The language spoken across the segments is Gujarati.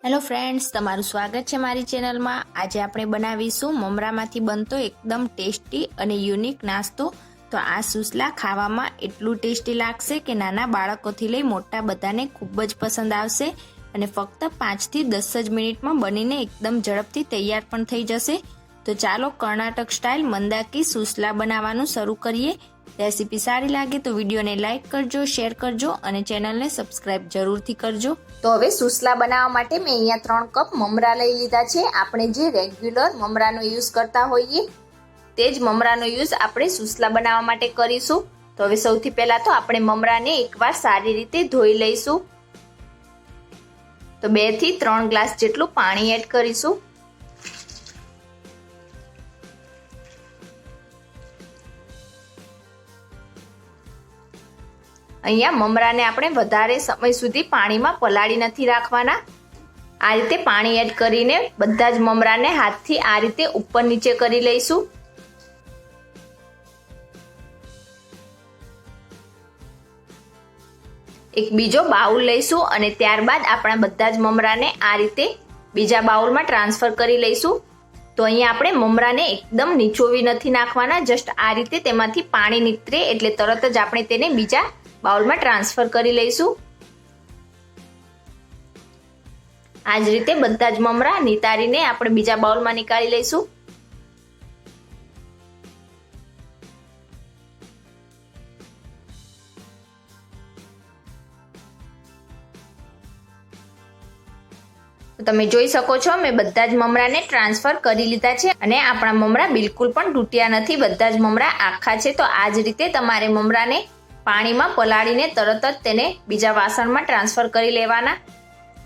હેલો ફ્રેન્ડ્સ, તમારું સ્વાગત છે મારી ચેનલમાં। આજે આપણે બનાવીશું મમરામાંથી બનતો એકદમ ટેસ્ટી અને યુનિક નાસ્તો। તો આ સુસલા ખાવામાં એટલું ટેસ્ટી લાગશે કે નાના બાળકોથી લઈ મોટા બધાને ખૂબ જ પસંદ આવશે અને ફક્ત 5 થી 10 જ મિનિટમાં બનીને એકદમ ઝડપથી તૈયાર પણ થઈ જશે। તો ચાલો કર્ણાટક સ્ટાઇલ મંદાકી સુસલા બનાવવાનું શરૂ કરીએ। રેસીપી સારી લાગે તો વિડીયોને લાઇક કરજો, શેર કરજો અને ચેનલને સબસ્ક્રાઇબ જરૂરથી કરજો। તો હવે સુસલા બનાવવા માટે મેં અહીંયા 3 કપ મમરા લઈ લીધા છે। આપણે જે રેગ્યુલર મમરાનો યુઝ કરતા હોઈએ તે જ મમરાનો યુઝ આપણે સુસલા બનાવવા માટે કરીશું। તો હવે સૌથી પહેલા તો આપણે મમરાને એકવાર સારી રીતે ધોઈ લઈશું। તો 2 થી 3 ગ્લાસ જેટલું પાણી એડ કરીશું। અહીંયા મમરાને આપણે વધારે સમય સુધી પાણીમાં પલાળી નથી રાખવાના। આ રીતે પાણી એડ કરીને બધા જ મમરાને હાથથી આ રીતે ઉપર નીચે કરી લઈશું। એક બીજો બાઉલ લઈશું અને ત્યારબાદ આપણા બધા જ મમરાને આ રીતે બીજા બાઉલમાં ટ્રાન્સફર કરી લઈશું। તો અહીંયા આપણે મમરાને એકદમ નીચોવી નથી નાખવાના, જસ્ટ આ રીતે તેમાંથી પાણી નીતરે એટલે તરત જ આપણે તેને બીજા બાઉલમાં ટ્રાન્સફર કરી લઈશું। આ જ રીતે બધા જ મમરા નિતારીને આપણે બીજા બાઉલમાં નીકાળી લઈશું। તમે જોઈ શકો છો મેં બધા જ મમરાને ટ્રાન્સફર કરી લીધા છે અને આપણા મમરા બિલકુલ પણ તૂટ્યા નથી, બધા જ મમરા આખા છે। તો આ જ રીતે તમારે મમરાને પાણીમાં પલાળીને તરત જ તેને બીજા વાસણમાં ટ્રાન્સફર કરી લેવાના।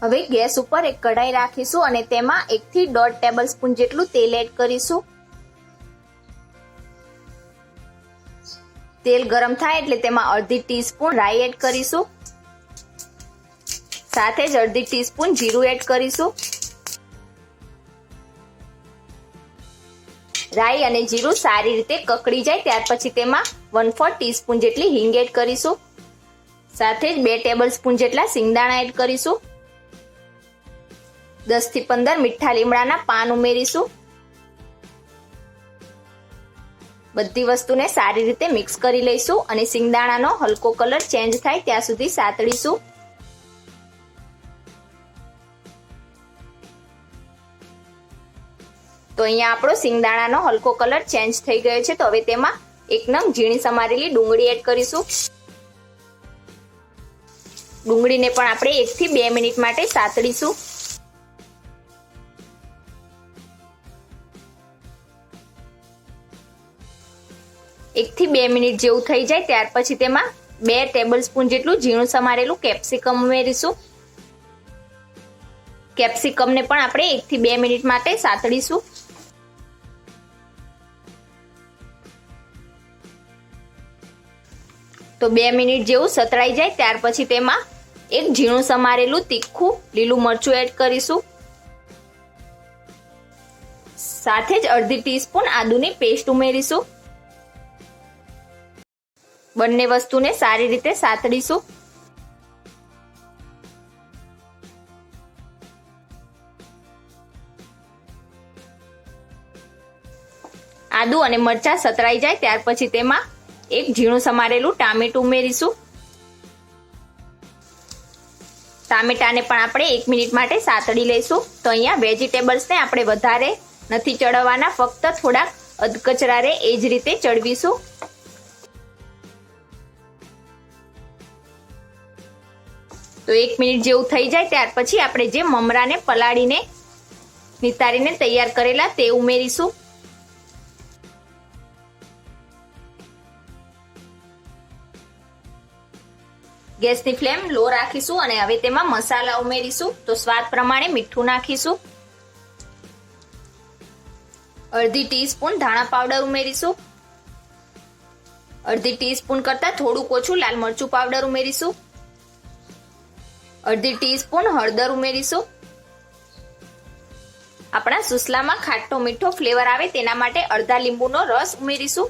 હવે ગેસ ઉપર એક કઢાઈ રાખીશું અને તેમાં 1 થી 1.5 ટેબલસ્પૂન જેટલું તેલ એડ કરીશું। તેલ ગરમ થાય એટલે તેમાં અડધી ટીસ્પૂન રાઈ એડ કરીશું, સાથે જ અડધી ટીસ્પૂન જીરું એડ કરીશું। રાઈ અને જીરું સારી રીતે કકડી જાય ત્યાર પછી તેમાં 1/4 ટીસ્પૂન જેટલી હિંગ એડ કરીશું, સાથે જ 2 ટેબલસ્પૂન જેટલા સિંગદાણા એડ કરીશું। 10 થી 15 મીઠા લીમડાના પાન ઉમેરીશું। બધી વસ્તુને સારી રીતે મિક્સ કરી લઈશું અને સિંગદાણાનો હલકો કલર ચેન્જ થાય ત્યાં સુધી સાતળીશું। તો અહીંયા આપણો સિંગદાણાનો હલકો કલર ચેન્જ થઈ ગયો છે। તો હવે તેમાં 1 નંગ ઝીણી સમારેલી ડુંગળી એડ કરીશું। ડુંગળીને પણ આપણે 1 થી 2 મિનિટ માટે સાતળીશું। એક થી 2 મિનિટ જેવું થઈ જાય ત્યાર પછી તેમાં 2 ટેબલસ્પૂન જેટલું ઝીણું સમારેલું કેપ્સિકમ ઉમેરીશું। કેપ્સિકમને પણ આપણે 1 થી 2 મિનિટ માટે સાતળીશું। તો 2 મિનિટ જેવું સતળાઈ જાય ત્યાર પછી તેમાં એક ઝીણું સમારેલું તીખું લીલું મરચું એડ કરીશું, સાથે જ અડધી ટીસ્પૂન આદુની પેસ્ટ ઉમેરીશું। બંને વસ્તુને સારી રીતે સાતળીશું। આદુ અને મરચાં સતળાઈ જાય ત્યાર પછી તેમાં એક ઝીણું સમારેલું ટામેટું ઉમેરીશું। ટામેટાને પણ આપણે 1 મિનિટ માટે સાતળી લઈશું। તો અહીંયા વેજીટેબલ્સને આપણે વધારે નથી ચડવવાના, ફક્ત થોડાક અધકચરા રહે એ જ રીતે ચડવીશું। તો 1 મિનિટ જેવું થઈ જાય ત્યાર પછી આપણે જે મમરાને પલાળીને નિતારીને તૈયાર કરેલા તે ઉમેરીશું। ગેસની ફ્લેમ લો રાખીશું અને હવે તેમાં મસાલા ઉમેરીશું। તો સ્વાદ પ્રમાણે મીઠું નાખીશું, અડધી ટીસ્પૂન ધાણા પાવડર ઉમેરીશું, અડધી ટીસ્પૂન કરતા થોડુંક ઓછું લાલ મરચું પાવડર ઉમેરીશું, અડધી ટીસ્પૂન હળદર ઉમેરીશું। આપણા સુસલામાં ખાટો મીઠો ફ્લેવર આવે તેના માટે અડધા લીંબુનો રસ ઉમેરીશું,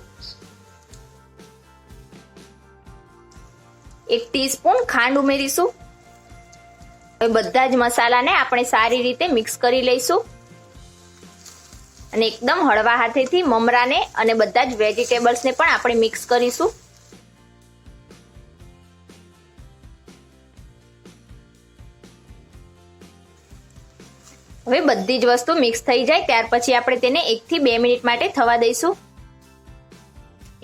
1 ટીસ્પૂન ખાંડ ઉમેરીશું, હવે બધા જ મસાલાને આપણે સારી રીતે મિક્સ કરી લઈશું અને એકદમ હળવા હાથેથી મમરાને અને બધા જ વેજીટેબલ્સને પણ આપણે મિક્સ કરીશું. હવે બધી જ વસ્તુ મિક્સ થઈ જાય ત્યાર પછી આપણે તેને 1 થી 2 મિનિટ માટે થવા દઈશું.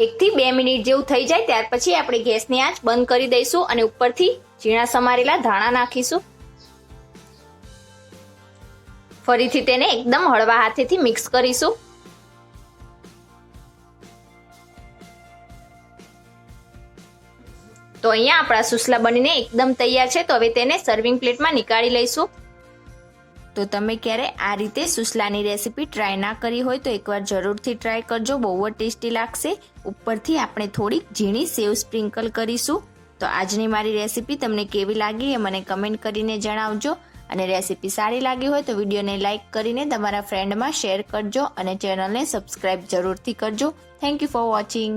1 થી 2 મિનિટ જેવું થઈ જાય ત્યાર પછી આપણે ગેસની આંચ બંધ કરી દઈશું અને ઉપરથી ઝીણા સમારેલા ધાણા નાખીશું. ફરીથી તેને એકદમ હળવા હાથેથી મિક્સ કરીશું. તો અહીંયા આપણા સુસલા બનીને એકદમ તૈયાર છે. તો હવે તેને સર્વિંગ પ્લેટમાં નીકાળી લઈશું. તો તમે ક્યારે આ રીતે સુસલાની રેસીપી ટ્રાય ના કરી હોય તો એકવાર જરૂરથી ટ્રાય કરજો, બહુ જ ટેસ્ટી લાગશે. ઉપરથી આપણે થોડીક ઝીણી સેવ સ્પ્રિંકલ કરીશું. તો આજની મારી રેસીપી તમને કેવી લાગી એ મને કમેન્ટ કરીને જણાવજો. અને રેસીપી સારી લાગી હોય તો વિડીયોને લાઇક કરીને તમારા ફ્રેન્ડમાં શેર કરજો અને ચેનલને સબસ્ક્રાઇબ જરૂરથી કરજો. Thank you for watching.